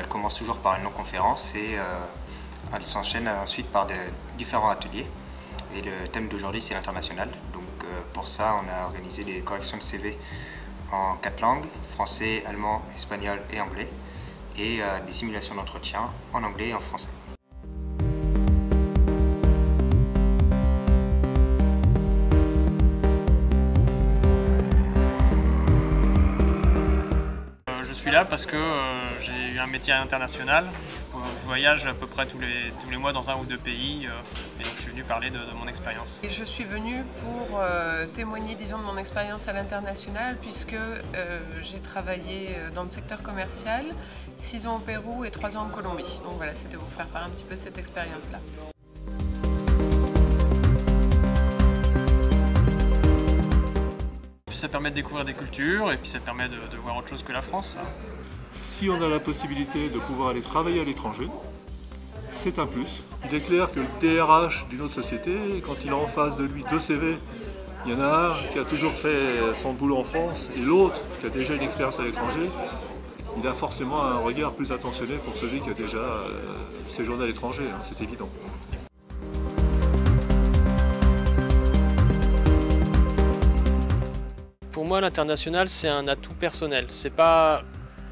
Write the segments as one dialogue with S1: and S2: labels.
S1: elle commence toujours par une longue conférence et elle s'enchaîne ensuite par différents ateliers. Et le thème d'aujourd'hui, c'est l'international. Donc pour ça, on a organisé des corrections de CV en 4 langues, français, allemand, espagnol et anglais, et des simulations d'entretien en anglais et en français.
S2: Je suis là parce que j'ai eu un métier international. Je voyage à peu près tous les mois dans un ou deux pays et donc je suis venu parler de mon expérience.
S3: Et je suis venue pour témoigner, disons, de mon expérience à l'international puisque j'ai travaillé dans le secteur commercial, 6 ans au Pérou et 3 ans en Colombie. Donc voilà, c'était pour faire part un petit peu de cette expérience-là.
S2: Ça permet de découvrir des cultures et puis ça permet de voir autre chose que la France.
S4: Si on a la possibilité de pouvoir aller travailler à l'étranger, c'est un plus. Il est clair que le DRH d'une autre société, quand il a en face de lui 2 CV, il y en a un qui a toujours fait son boulot en France et l'autre qui a déjà une expérience à l'étranger, il a forcément un regard plus attentionné pour celui qui a déjà séjourné à l'étranger, hein, c'est évident.
S5: Pour moi, l'international, c'est un atout personnel. C'est pas...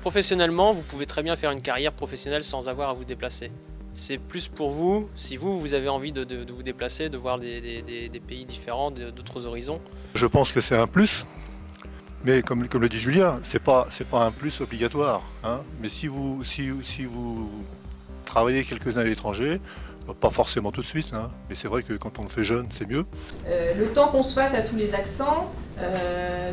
S5: Professionnellement, vous pouvez très bien faire une carrière professionnelle sans avoir à vous déplacer. C'est plus pour vous, si vous avez envie de vous déplacer, de voir des pays différents, d'autres horizons.
S4: Je pense que c'est un plus, mais comme le dit Julien, c'est pas un plus obligatoire, hein. Mais si vous travaillez quelques années à l'étranger, pas forcément tout de suite, hein, mais c'est vrai que quand on le fait jeune, c'est mieux.
S6: Le temps qu'on se fasse à tous les accents,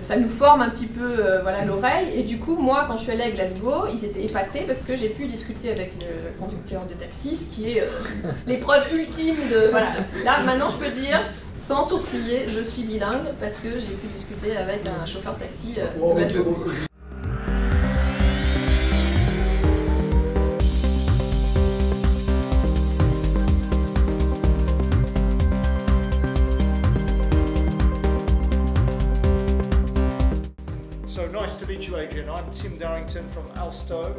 S6: ça nous forme un petit peu voilà, l'oreille. Et du coup, moi, quand je suis allée à Glasgow, ils étaient épatés parce que j'ai pu discuter avec le conducteur de taxi, ce qui est l'épreuve ultime de... Voilà. Là, maintenant, je peux dire, sans sourciller, je suis bilingue parce que j'ai pu discuter avec un chauffeur de taxi de Glasgow.
S7: So nice to meet you, Adrian. I'm Tim Darrington from Alstoe.